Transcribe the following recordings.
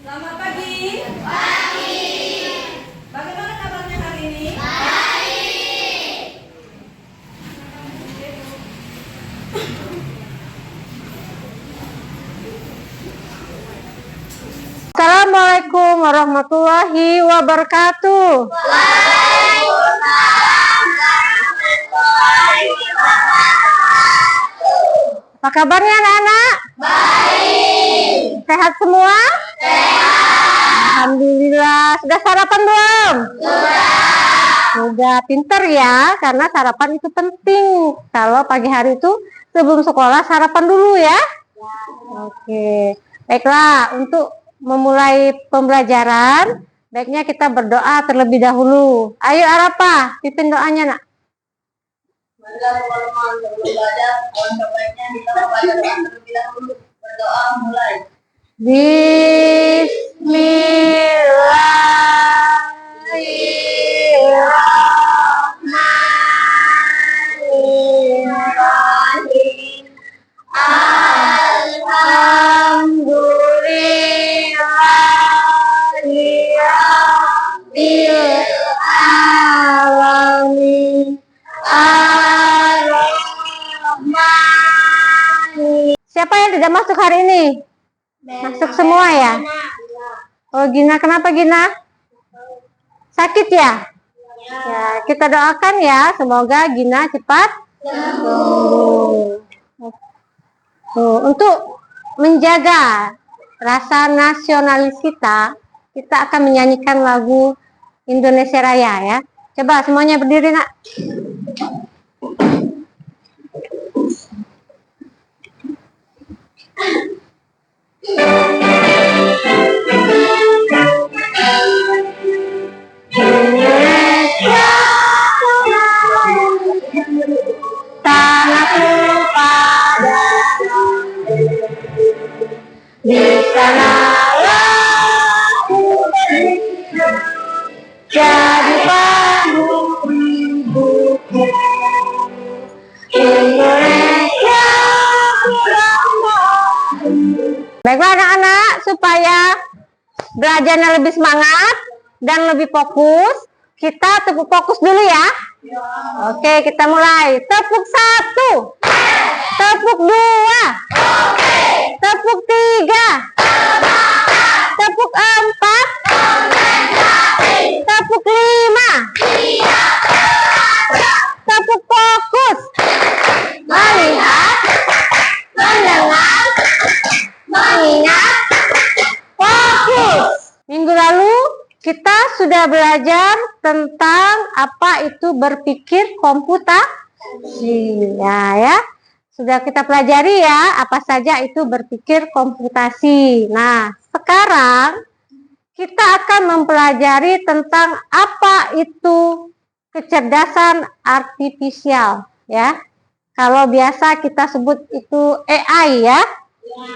Selamat pagi. Pagi. Bagaimana kabarnya hari ini? Baik. Assalamualaikum warahmatullahi wabarakatuh. Apa kabarnya anak-anak? Baik. Sehat semua? Sehat. Alhamdulillah. Sudah sarapan belum? Sudah. Pinter ya, karena sarapan itu penting. Kalau pagi hari itu sebelum sekolah sarapan dulu ya. Oke. Baiklah, untuk memulai pembelajaran, baiknya kita berdoa terlebih dahulu. Ayo Arafah, pimpin doanya nak. Bismillahirrahmanirrahim. Alhamdulillahirrahmanirrahim. Siapa yang tidak masuk hari ini? Masuk semua ya? Oh Gina, kenapa Gina? Sakit ya? Ya, kita doakan ya, semoga Gina cepat sembuh. Untuk menjaga rasa nasionalis kita akan menyanyikan lagu Indonesia Raya ya. Coba semuanya berdiri nak. Indonesia tanahku padamu, di sanalah ku jadi penghidup. Indonesia ku banggakan. Baiklah anak-anak, supaya belajarnya lebih semangat dan lebih fokus, kita tepuk fokus dulu ya. Oke, kita mulai. Tepuk 1, tepuk 2, tepuk 3, tepuk 4, tepuk 5, tepuk fokus, melihat, mendengar, mengingat, fokus. Minggu lalu kita sudah belajar tentang apa itu berpikir komputasi ya. Sudah kita pelajari ya apa saja itu berpikir komputasi. Nah, sekarang kita akan mempelajari tentang apa itu kecerdasan artifisial ya. Kalau biasa kita sebut itu AI ya.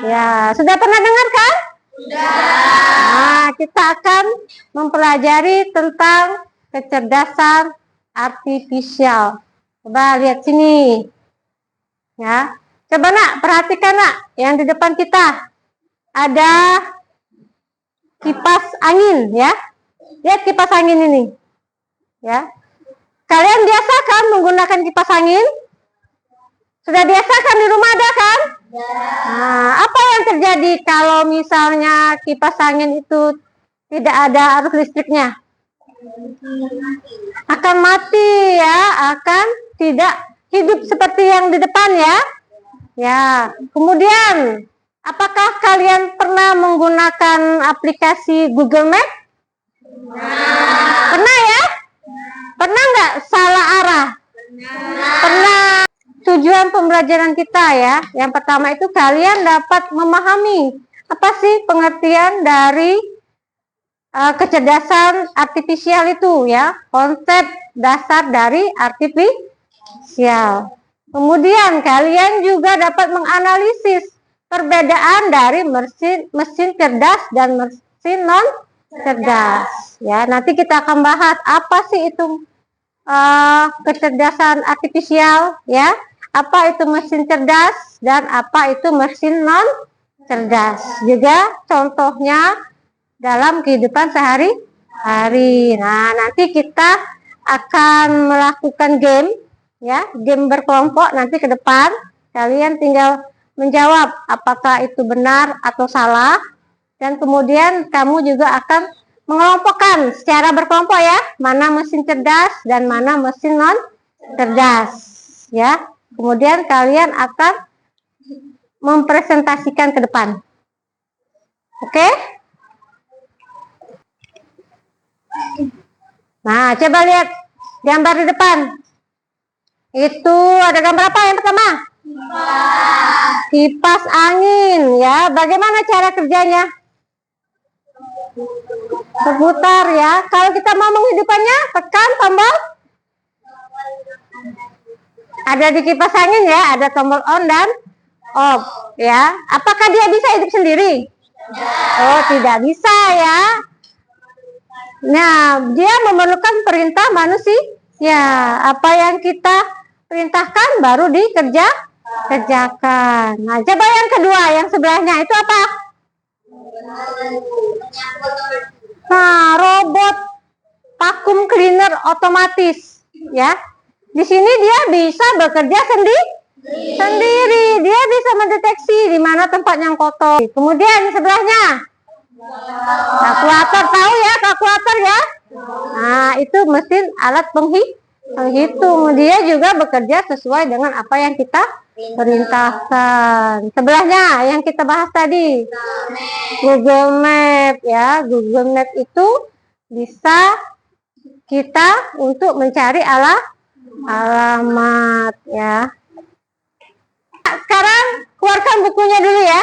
Ya, sudah pernah dengar kan? Nah, kita akan mempelajari tentang kecerdasan artifisial. Coba lihat sini. Ya. Coba nak, perhatikan nak, yang di depan kita. Ada kipas angin ya. Lihat kipas angin ini. Ya. Kalian biasa kan menggunakan kipas angin? Sudah biasa kan di rumah ada kan? Nah, apa yang terjadi kalau misalnya kipas angin itu tidak ada arus listriknya? Akan mati ya, akan tidak hidup seperti yang di depan ya. Ya, kemudian apakah kalian pernah menggunakan aplikasi Google Map? Pernah ya? Pernah nggak salah arah? Pernah. Tujuan pembelajaran kita ya, yang pertama itu kalian dapat memahami apa sih pengertian dari kecerdasan artifisial itu ya, konsep dasar dari artifisial. Kemudian kalian juga dapat menganalisis perbedaan dari mesin cerdas dan mesin non cerdas ya. Nanti kita akan bahas apa sih itu kecerdasan artifisial ya. Apa itu mesin cerdas? dan apa itu mesin non cerdas. Juga contohnya dalam kehidupan sehari-hari. Nah, nanti kita akan melakukan game, ya, game berkelompok nanti ke depan. Kalian tinggal menjawab apakah itu benar atau salah, dan kemudian kamu juga akan mengelompokkan secara berkelompok ya, mana mesin cerdas dan mana mesin non cerdas, ya. Kemudian kalian akan mempresentasikan ke depan. Oke? Nah, coba lihat gambar di depan. Itu ada gambar apa yang pertama? Kipas angin, ya. Bagaimana cara kerjanya? Berputar, ya. Kalau kita mau menghidupkannya, tekan tombol. Ada di kipas angin ya, ada tombol on dan off, ya. Apakah dia bisa hidup sendiri? Oh, tidak bisa ya. Nah, dia memerlukan perintah manusia. Ya, apa yang kita perintahkan baru kerjakan. Nah, coba yang kedua, yang sebelahnya itu apa? Nah, robot vacuum cleaner otomatis, ya. Di sini dia bisa bekerja sendiri. Dia bisa mendeteksi di mana tempat yang kotor. Kemudian sebelahnya kalkulator, tahu ya kalkulator ya? Nah, itu mesin alat penghitung. Dia juga bekerja sesuai dengan apa yang kita perintahkan. Sebelahnya yang kita bahas tadi, Google Map ya. Google Map itu bisa kita untuk mencari alamat ya. Sekarang keluarkan bukunya dulu ya.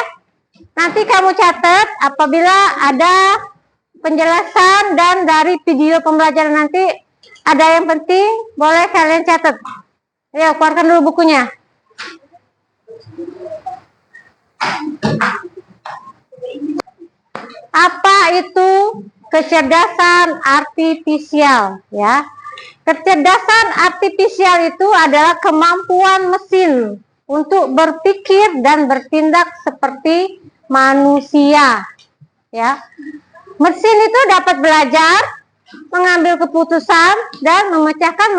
Nanti kamu catat apabila ada penjelasan dan dari video pembelajaran nanti ada yang penting, boleh kalian catat. Ayo, keluarkan dulu bukunya. Apa itu kecerdasan artifisial ya? Kecerdasan artifisial itu adalah kemampuan mesin untuk berpikir dan bertindak seperti manusia ya. Mesin itu dapat belajar, mengambil keputusan dan memecahkan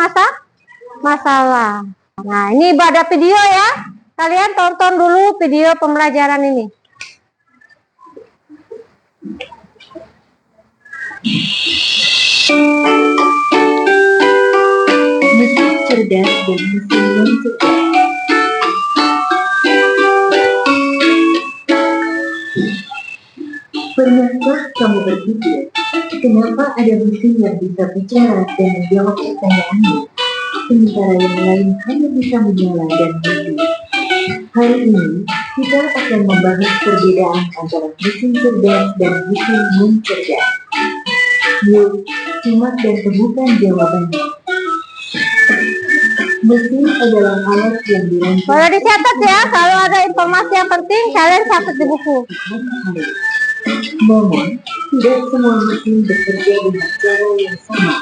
masalah. Nah, ini ada video ya. Kalian tonton dulu video pembelajaran ini. Mesin cerdas dan mesin non cerdas. Pernahkah kamu berpikir, kenapa ada mesin yang bisa bicara dan menjawab pertanyaanmu, sementara yang lain hanya bisa menyala dan hidup? Hari ini, kita akan membahas perbedaan antara mesin cerdas dan mesin non cerdas. Yuk, simak dan temukan jawabannya. Mesin adalah alat yang dirancang. Boleh dicatat ya, kalau ada informasi yang penting kalian catat di buku. Namun, tidak semua mesin bekerja dengan cara yang sama.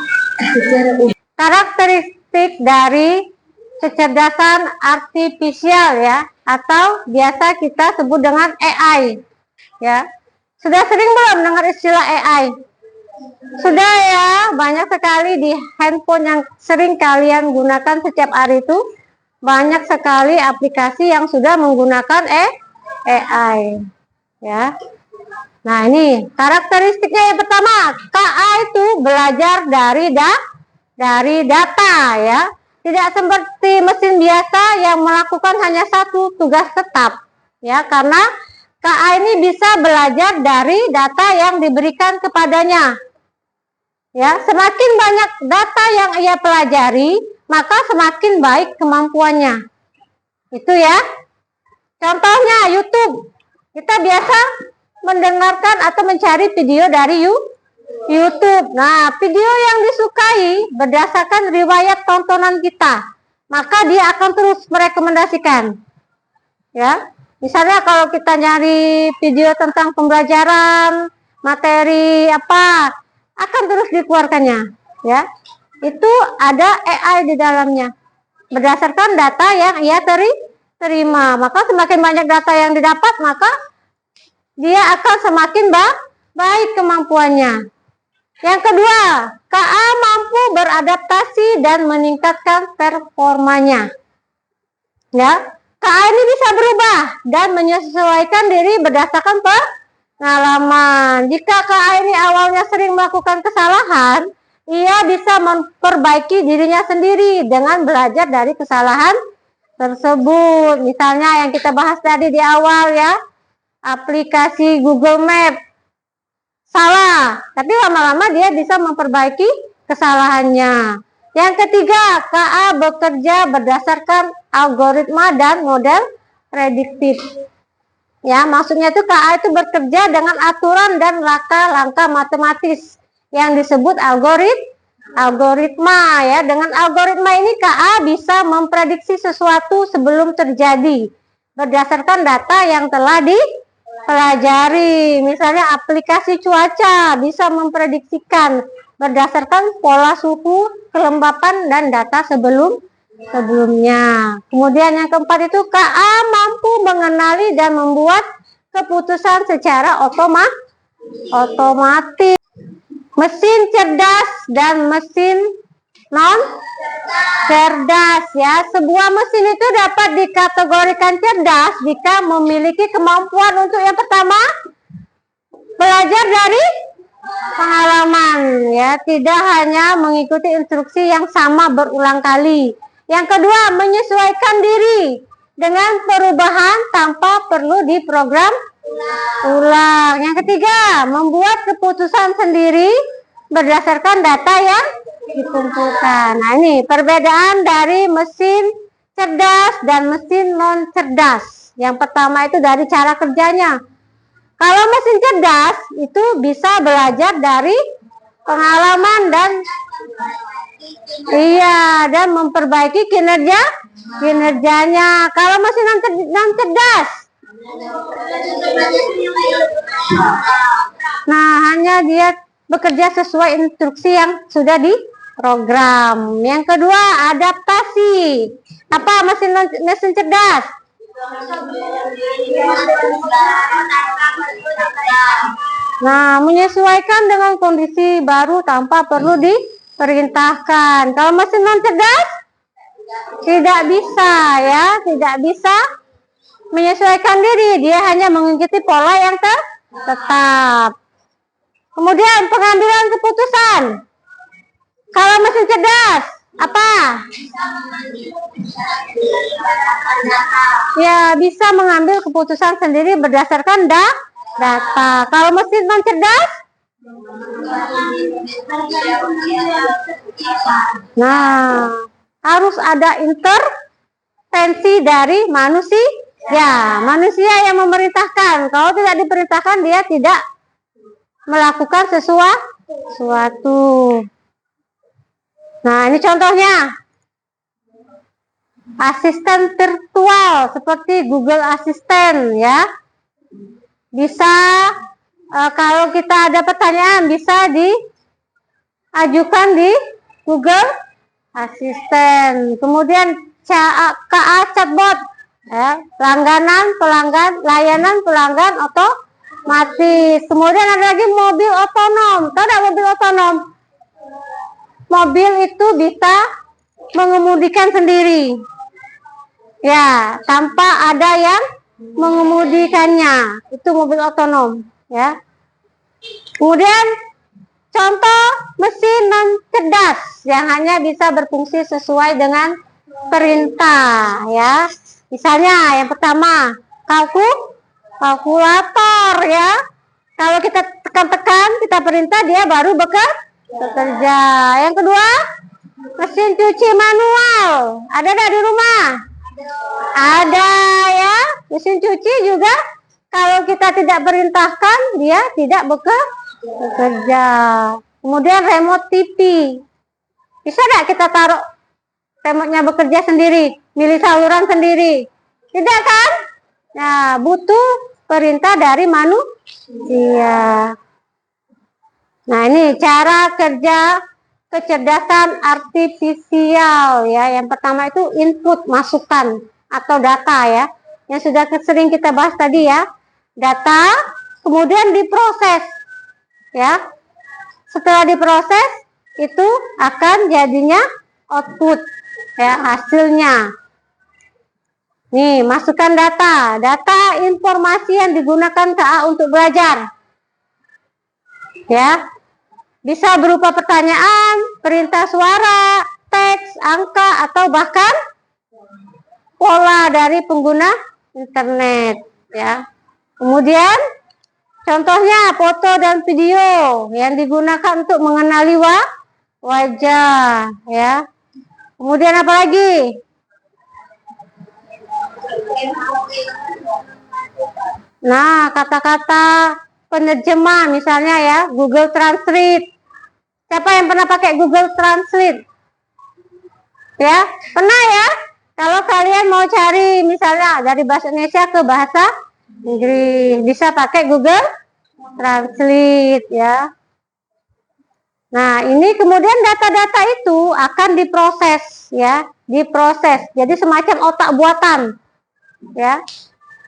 Secara umum, Karakteristik dari kecerdasan artifisial ya, atau biasa kita sebut dengan AI ya. Sudah sering belum dengar istilah AI? Sudah ya, banyak sekali di handphone yang sering kalian gunakan setiap hari itu. Banyak sekali aplikasi yang sudah menggunakan AI ya. Nah, ini karakteristiknya yang pertama, KA itu belajar dari data ya. Tidak seperti mesin biasa yang melakukan hanya satu tugas tetap ya, karena KA ini bisa belajar dari data yang diberikan kepadanya. Ya, semakin banyak data yang ia pelajari, maka semakin baik kemampuannya. Itu ya. Contohnya YouTube. Kita biasa mendengarkan atau mencari video dari YouTube. Nah, video yang disukai berdasarkan riwayat tontonan kita, maka dia akan terus merekomendasikan. Ya, misalnya kalau kita nyari video tentang pembelajaran, materi apa, akan terus dikeluarkannya. Ya, itu ada AI di dalamnya, berdasarkan data yang ia terima. Maka semakin banyak data yang didapat, maka dia akan semakin baik kemampuannya. Yang kedua, KA mampu beradaptasi dan meningkatkan performanya. Ya, KA ini bisa berubah dan menyesuaikan diri berdasarkan pengalaman. Jika KA ini awalnya sering melakukan kesalahan, ia bisa memperbaiki dirinya sendiri dengan belajar dari kesalahan tersebut. Misalnya yang kita bahas tadi di awal ya, aplikasi Google Map salah, tapi lama-lama dia bisa memperbaiki kesalahannya. Yang ketiga, KA bekerja berdasarkan algoritma dan model prediktif. Ya, maksudnya itu KA itu bekerja dengan aturan dan langkah-langkah matematis yang disebut algoritma ya. Dengan algoritma ini KA bisa memprediksi sesuatu sebelum terjadi berdasarkan data yang telah dipelajari. Misalnya aplikasi cuaca bisa memprediksikan berdasarkan pola suhu, kelembapan dan data sebelumnya. Kemudian yang keempat itu KA mampu mengenali dan membuat keputusan secara otomatis. Mesin cerdas dan mesin non cerdas ya. Sebuah mesin itu dapat dikategorikan cerdas jika memiliki kemampuan untuk yang pertama belajar dari pengalaman ya, tidak hanya mengikuti instruksi yang sama berulang kali. Yang kedua, menyesuaikan diri dengan perubahan tanpa perlu diprogram ulang. Yang ketiga, membuat keputusan sendiri berdasarkan data yang dikumpulkan. Nah, ini perbedaan dari mesin cerdas dan mesin non cerdas. Yang pertama itu dari cara kerjanya. Kalau mesin cerdas itu bisa belajar dari pengalaman dan dan memperbaiki kinerjanya. Kalau mesin non cerdas, nah hanya dia bekerja sesuai instruksi yang sudah diprogram. Yang kedua, adaptasi. Apa mesin cerdas? Nah, menyesuaikan dengan kondisi baru tanpa perlu diperintahkan. Kalau mesin non cerdas tidak bisa ya, tidak bisa menyesuaikan diri, dia hanya mengikuti pola yang tetap. Kemudian pengambilan keputusan. Kalau mesin cerdas apa? Ya, bisa mengambil keputusan sendiri berdasarkan data. Kalau mesin non cerdas? Nah, harus ada intervensi dari manusia. Ya, manusia yang memerintahkan. Kalau tidak diperintahkan, dia tidak melakukan sesuatu. Nah, ini contohnya. Asisten virtual seperti Google Assistant ya. Bisa kalau kita ada pertanyaan bisa diajukan di Google Assistant. Kemudian KA chatbot ya, layanan pelanggan otomatis. Kemudian ada lagi mobil otonom. Tahu tidak mobil otonom? Mobil itu bisa mengemudikan sendiri. Ya, tanpa ada yang mengemudikannya. Itu mobil otonom, ya. Kemudian contoh mesin non cerdas yang hanya bisa berfungsi sesuai dengan perintah, ya. Misalnya yang pertama, kalkulator, ya. Kalau kita tekan-tekan, kita perintah, dia baru bekerja. Yang kedua, mesin cuci manual. Ada nggak di rumah? Ada ya. Mesin cuci juga kalau kita tidak perintahkan, dia tidak bekerja. Kemudian remote TV. Bisa nggak kita taruh remote-nya bekerja sendiri, milih saluran sendiri? Tidak kan? Nah, butuh perintah dari manusia. Nah, ini cara kerja kecerdasan artifisial ya. Yang pertama itu input, masukan. atau data ya, yang sudah sering kita bahas tadi ya. Data kemudian diproses ya. Setelah diproses itu akan jadinya output ya, hasilnya. Nih, masukkan data. Data informasi yang digunakan KA untuk belajar. Ya. Bisa berupa pertanyaan, perintah suara, teks, angka, atau bahkan pola dari pengguna internet ya. Kemudian contohnya foto dan video yang digunakan untuk mengenali wajah ya. Kemudian apa lagi? Nah, kata-kata penerjemah misalnya ya, Google Translate. Siapa yang pernah pakai Google Translate? Ya, pernah ya? Kalau kalian mau cari misalnya dari bahasa Indonesia ke bahasa Inggris, bisa pakai Google Translate ya. Nah, ini kemudian data-data itu akan diproses ya, diproses. Jadi semacam otak buatan ya.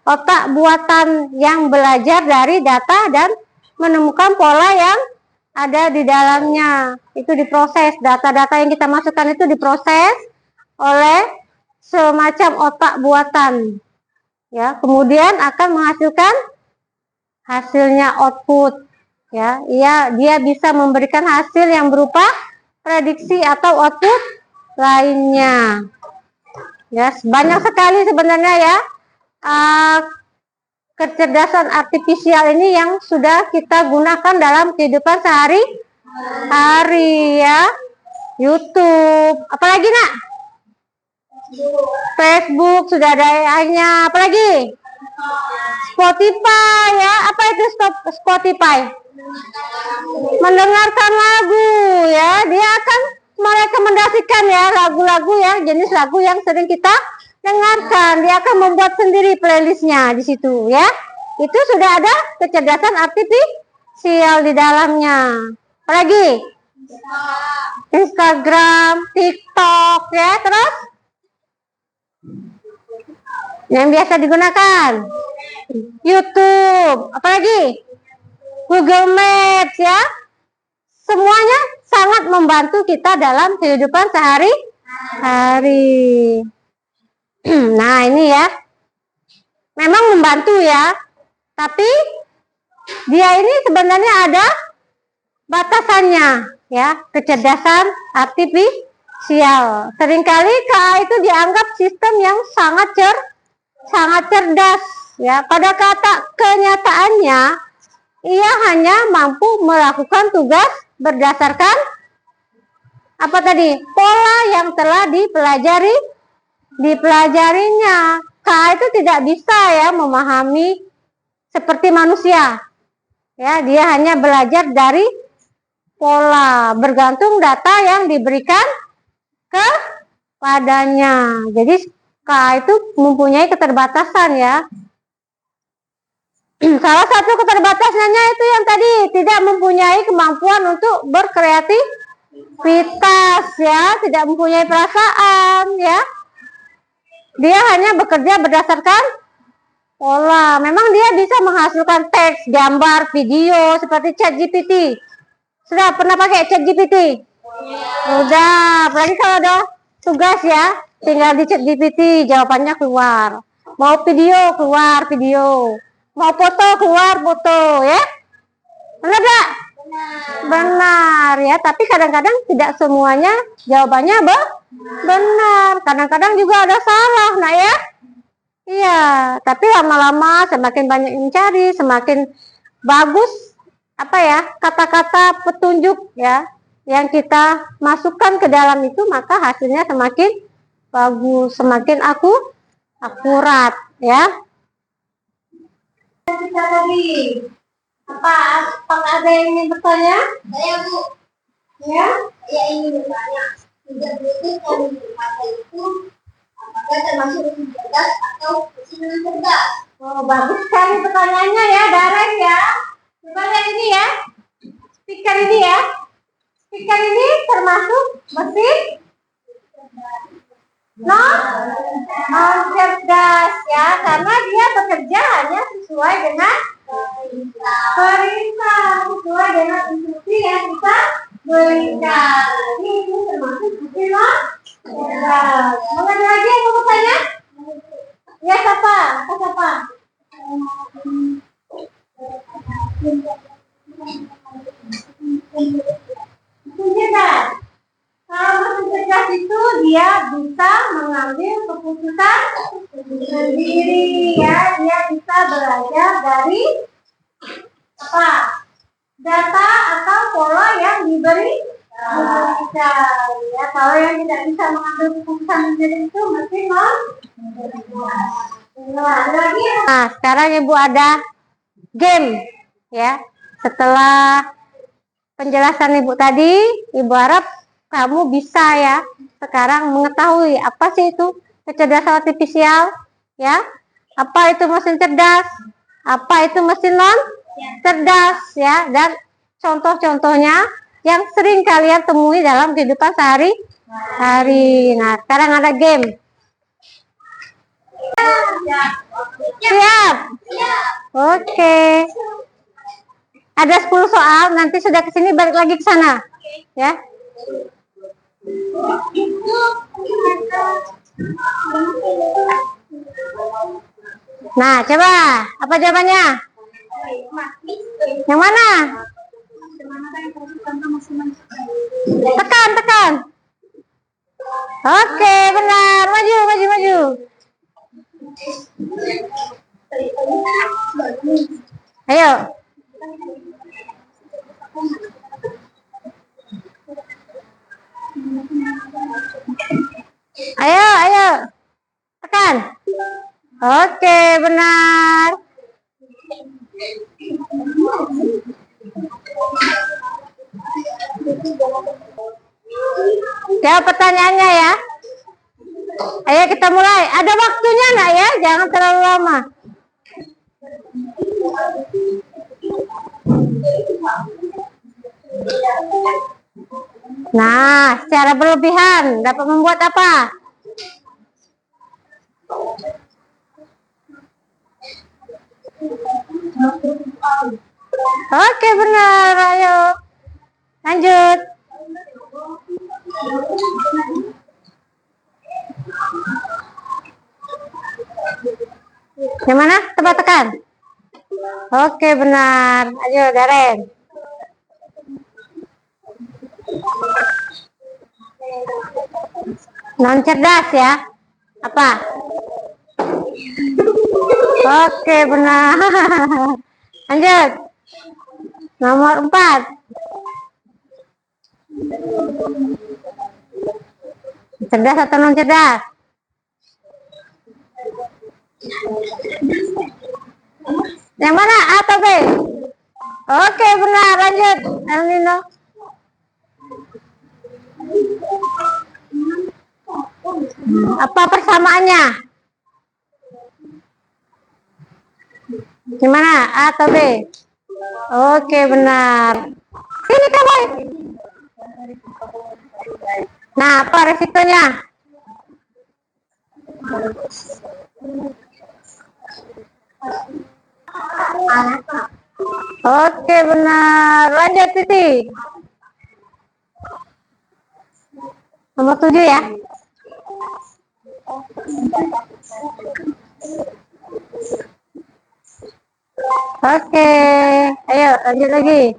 Otak buatan yang belajar dari data dan menemukan pola yang ada di dalamnya. Itu diproses, data-data yang kita masukkan itu diproses oleh semacam otak buatan. Ya, kemudian akan menghasilkan hasilnya output. Ya, dia bisa memberikan hasil yang berupa prediksi atau output lainnya. Ya, banyak sekali sebenarnya ya kecerdasan artifisial ini yang sudah kita gunakan dalam kehidupan sehari-hari ya. YouTube, apalagi nak? Facebook sudah ada AI-nya, apalagi? Spotify ya, apa itu Spotify? Mendengarkan lagu ya, dia akan merekomendasikan ya lagu-lagu ya, jenis lagu yang sering kita dengarkan. Dia akan membuat sendiri playlistnya di situ ya. Itu sudah ada kecerdasan artifisial di dalamnya. Apalagi? Instagram, TikTok ya, terus yang biasa digunakan YouTube, apalagi Google Maps ya. Semuanya sangat membantu kita dalam kehidupan sehari-hari. Nah, ini ya. Memang membantu ya. Tapi dia ini sebenarnya ada batasannya ya, kecerdasan artifisial. Seringkali KA itu dianggap sistem yang sangat cerdas ya. Pada kenyataannya ia hanya mampu melakukan tugas berdasarkan apa tadi? Pola yang telah dipelajarinya. KA itu tidak bisa ya memahami seperti manusia. Ya, dia hanya belajar dari pola bergantung data yang diberikan kepadanya. Jadi KA itu mempunyai keterbatasan ya. Salah satu keterbatasannya itu yang tadi tidak mempunyai kemampuan untuk berkreativitas ya, tidak mempunyai perasaan ya. Dia hanya bekerja berdasarkan pola. Memang dia bisa menghasilkan teks, gambar, video seperti ChatGPT. Sudah pernah pakai ChatGPT? Sudah, apalagi kalau ada tugas ya, tinggal di ChatGPT jawabannya keluar. Mau video keluar video. Mau foto keluar foto ya. Benar enggak? Benar ya, tapi kadang-kadang tidak semuanya jawabannya benar. Kadang-kadang juga ada salah, nah ya. Iya, tapi lama-lama semakin banyak yang mencari, semakin bagus apa ya, kata-kata petunjuk ya yang kita masukkan ke dalam itu, maka hasilnya semakin bagus, semakin akurat ya. Kita tadi apakah ada yang ingin bertanya? Saya Bu, Ya, saya ingin bertanya, tidak Bluetooth yang dipakai itu apakah termasuk mesin cerdas atau mesin non cerdas? oh, bagus sekali pertanyaannya ya, Darren ya. Coba lihat ini ya, speaker ini ya. Speaker ini termasuk mesin non cerdas ya, karena dia bekerja hanya sesuai dengan perintah, sesuai dengan instruksi yang kita berikan. Jadi itu termasuk bukti non cerdas. Mengenai lagi yang mau tanya? Ya, siapa? Siapa? Cerdas. Kalau mesin cerdas itu dia bisa mengambil keputusan sendiri ya, dia bisa belajar dari apa? Data atau pola yang diberikan. Ya, kalau yang tidak bisa mengambil keputusan sendiri itu mesti non. Nah, sekarang Ibu ada game ya. Setelah penjelasan Ibu tadi, Ibu harap kamu bisa ya sekarang mengetahui apa sih itu kecerdasan artifisial ya, apa itu mesin cerdas, apa itu mesin non cerdas ya, dan contoh-contohnya yang sering kalian temui dalam kehidupan sehari-hari. Nah, sekarang ada game. Siap? Oke. Ada 10 soal, nanti sudah kesini balik lagi ke sana ya. Nah, coba apa jawabannya? Yang mana? Tekan. Oke, benar. Maju. Ayo. Ayo. Tekan. Oke, benar. Jawab pertanyaannya ya. Ayo kita mulai. Ada waktunya nak ya? Jangan terlalu lama. Nah, secara berlebihan dapat membuat apa? Oke, benar. Ayo. Lanjut. Yang mana? Coba tekan. Oke, benar. Ayo, Daren. Non cerdas ya. Apa? Oke, benar. Lanjut. Nomor 4. Cerdas atau non cerdas? Yang mana? A atau B? Oke, benar. Lanjut, El Nino. Apa persamaannya? Gimana? A atau B? Oke, benar. Sini kamu. Nah, apa resikonya? Oke, benar. Lanjut, Titi. Nomor 7 ya. Oke, ayo lanjut lagi.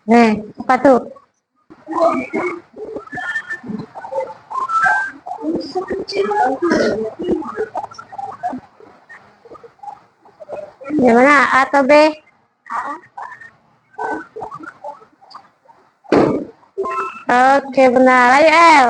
Nih, apa tuh? Yang mana? A atau B? Oke, benar. Ayo, El.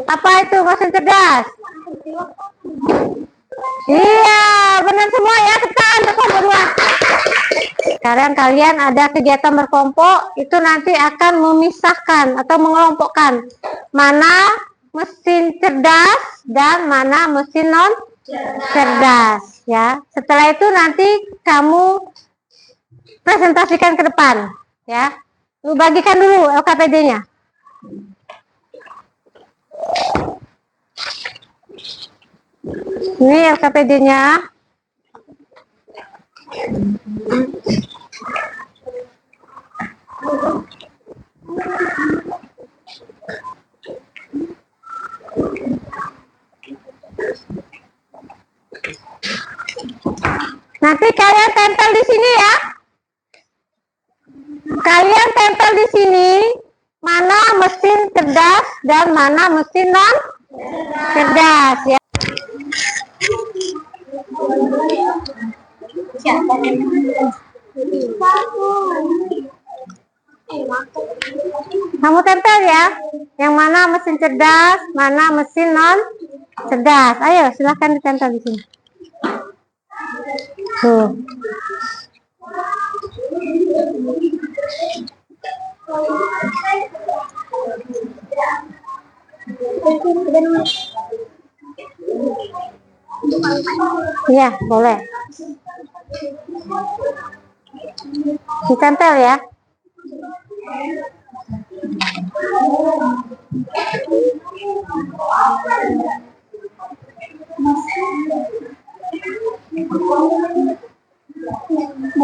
Apa itu mesin cerdas? Iya, benar semua ya. Tekan berdua. Sekarang kalian ada kegiatan berkelompok, itu nanti akan memisahkan atau mengelompokkan mana mesin cerdas dan mana mesin non cerdas ya. Setelah itu nanti kamu presentasikan ke depan ya. Lu bagikan dulu LKPD-nya. Ini LKPD-nya. Nanti kalian tempel di sini ya. Kalian tempel di sini mana mesin cerdas dan mana mesin non cerdas ya. Kamu tempel ya. Yang mana mesin cerdas, mana mesin non cerdas. Ayo silahkan ditempel di sini. Tuh. Iya, boleh. Ditempel ya.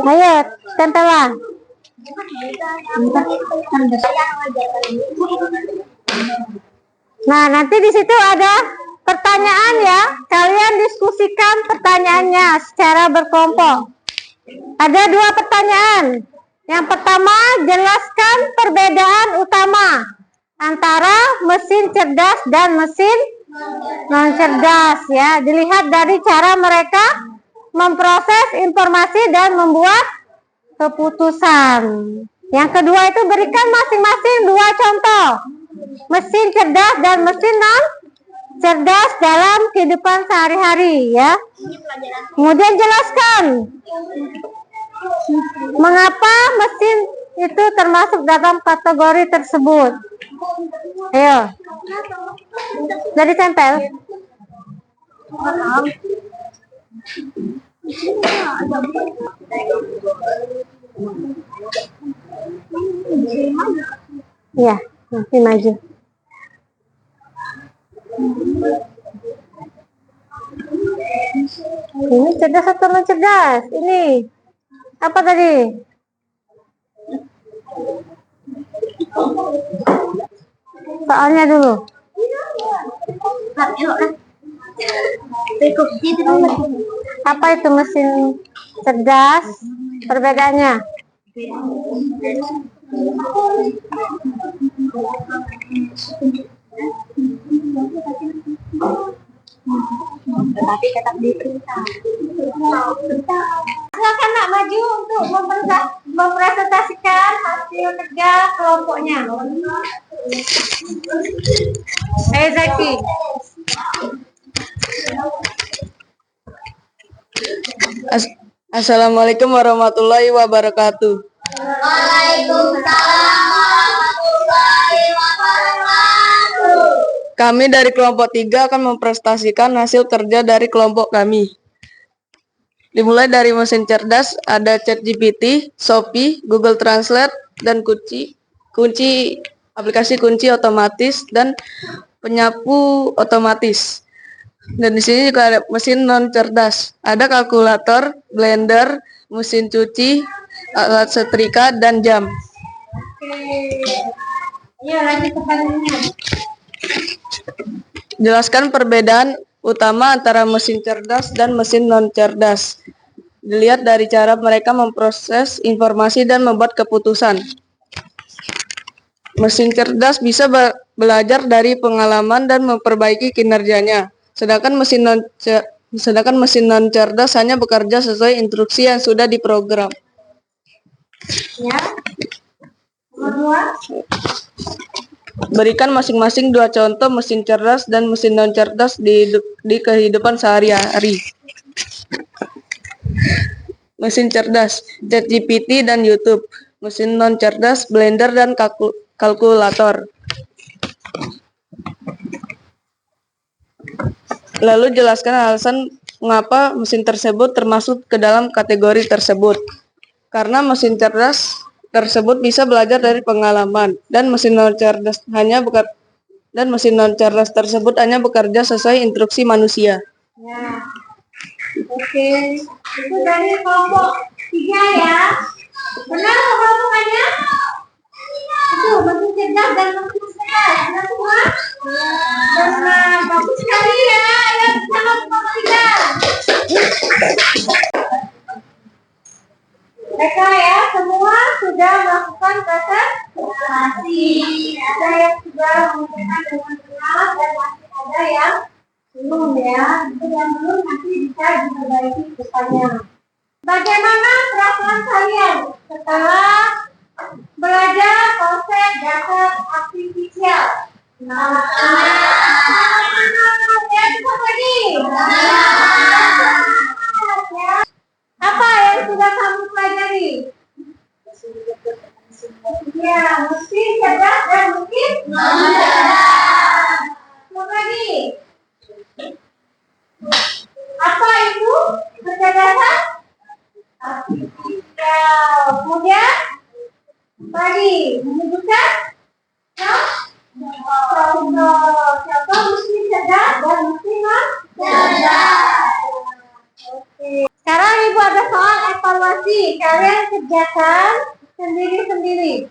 Ayo, tempelan. Nah, nanti di situ ada pertanyaan ya. Kalian diskusikan pertanyaannya secara berkelompok. Ada 2 pertanyaan. Yang pertama, jelaskan perbedaan utama antara mesin cerdas dan mesin non cerdas ya. Dilihat dari cara mereka memproses informasi dan membuat keputusan. Yang kedua itu berikan masing-masing 2 contoh mesin cerdas dan mesin non cerdas dalam kehidupan sehari-hari ya. Kemudian jelaskan mengapa mesin itu termasuk dalam kategori tersebut. Ayo. Jadi tempel. Iya, nanti maju. Ini cerdas atau non cerdas? Ini apa tadi? Soalnya dulu. Apa itu mesin cerdas? Perbedaannya? Tetapi tetap diperintah. Silakan nak maju untuk mempresentasikan hasil kerja kelompoknya. Ayo Zaki. Assalamualaikum warahmatullahi wabarakatuh. Waalaikumsalam warahmatullahi wabarakatuh. Kami dari kelompok 3 akan mempresentasikan hasil kerja dari kelompok kami. Dimulai dari mesin cerdas, ada ChatGPT, Shopee, Google Translate, dan aplikasi kunci otomatis dan penyapu otomatis. Dan di sini juga ada mesin non cerdas, ada kalkulator, blender, mesin cuci, alat setrika, dan jam. Ayo lanjut pertanyaannya. Jelaskan perbedaan utama antara mesin cerdas dan mesin non cerdas. Dilihat dari cara mereka memproses informasi dan membuat keputusan. Mesin cerdas bisa belajar dari pengalaman dan memperbaiki kinerjanya. Sedangkan mesin non cerdas hanya bekerja sesuai instruksi yang sudah diprogram. Ya. Nomor 2. Berikan masing-masing 2 contoh mesin cerdas dan mesin non cerdas di kehidupan sehari-hari. mesin cerdas, ChatGPT dan YouTube. Mesin non cerdas, blender dan kalkulator. Lalu jelaskan alasan mengapa mesin tersebut termasuk ke dalam kategori tersebut. Karena mesin cerdas tersebut bisa belajar dari pengalaman dan mesin non cerdas tersebut hanya bekerja sesuai instruksi manusia. Ya, oke. Itu dari kelompok 3 ya. Benar kelompokannya? Itu mesin cerdas dan mesin cerdas. Benar semua? Benar, bagus sekali ya. Ayo kita kelompok 3. Mereka ya, semua sudah melakukan presentasi. Ada yang sudah mengerjakan dengan benar dan masih ada yang belum ya. Itu yang belum nanti bisa diperbaiki depannya. Bagaimana perasaan kalian setelah belajar konsep dasar artifisial? Apa yang sudah kamu pelajari? Ya, mesin cerdas dan mesin cerdas. Lagi. Apa itu kecerdasan artifisial? Kemudian tadi menyebutkan contoh mesin cerdas dan mesin non cerdas. Oke. Sekarang Ibu ada soal evaluasi. Kalian kerjakan sendiri-sendiri.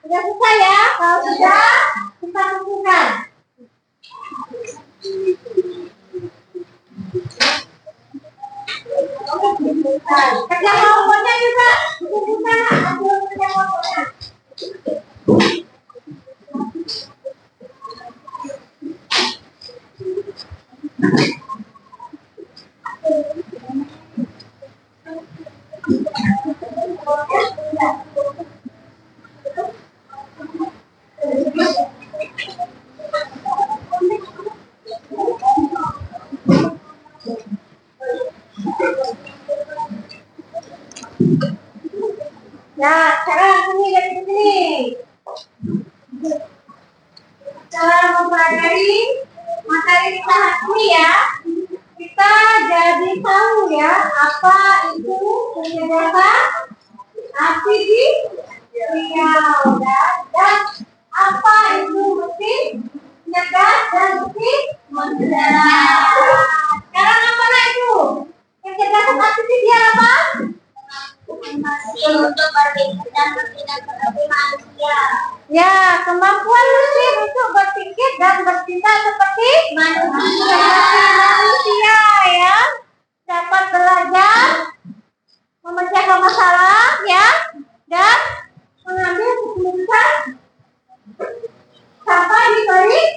Sudah selesai ya? Kalau sudah, kita kumpulkan. Kerja kelompoknya juga kumpulkan hasil kerja kelompoknya. Nah, sekarang ini dari sini. Cara mempelajari materi kita hari ini ya, kita jadi tahu ya apa itu kecerdasan artifisial dan apa itu mesin cerdas dan mesin cerdas. Sekarang apa itu? Kecerdasan artifisial apa? Mesin untuk berpikir dan bertindak seperti manusia. Ya, kemampuan mesin untuk berpikir dan bertindak seperti manusia ya. Dapat belajar, memecahkan masalah ya, dan mengambil keputusan sampai dibalik.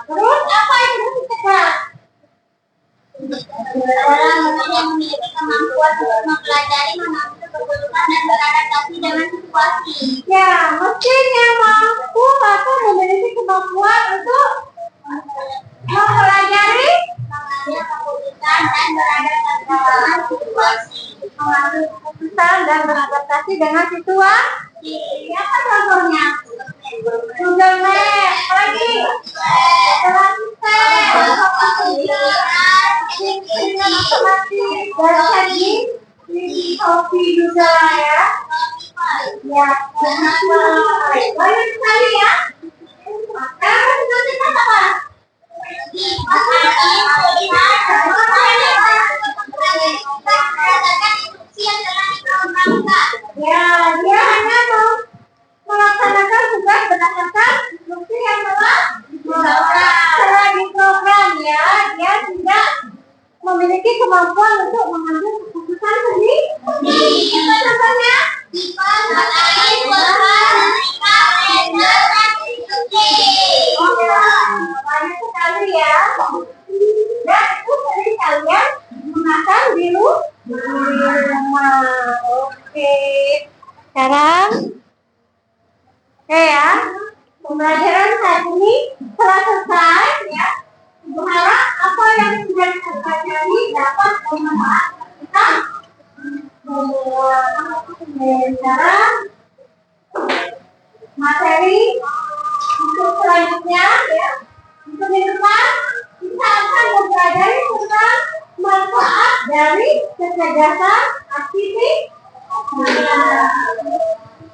Terus apa itu mesin cerdas? Orang yang memiliki kemampuan untuk mempelajari, mengambil keputusan dan beradaptasi dengan situasi. Ya, mesin yang mampu atau memiliki kemampuan untuk mempelajari, Mengambil keputusan dan beradaptasi dengan situasi. mengambil keputusan dan beradaptasi dengan situasi. Apa contohnya? Google Maps, lagi dengan otomatis dan tadi di kopi juga ya. Ya, banyak sekali ya. Maka menentukan apa? Ya, dia hanya melaksanakan tugas berdasarkan instruksi yang telah diprogram ya. Dia tidak memiliki kemampuan untuk mengambil keputusan sendiri. Apa contohnya? Banyak sekali ya. Dan itu sering kalian gunakan di rumah. Oke. Sekarang, Oke ya. Pembelajaran saat ini telah selesai ya. Ibu harap apa yang sudah kita pelajari dapat bermanfaat untuk kita. Sekarang materi untuk selanjutnya ya. Untuk minggu depan kita akan mempelajari tentang manfaat dari kecerdasan artifisial.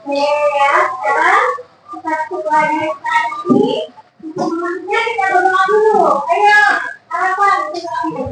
Oke ya, sekarang kita pelajari saat ini. Sebelumnya kita berdoa dulu. Ayo, harapan kita dulu.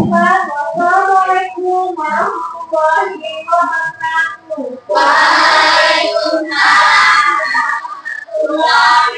Assalamualaikum warahmatullahi wabarakatuh. Waalaikumsalam warahmatullahi wabarakatuh.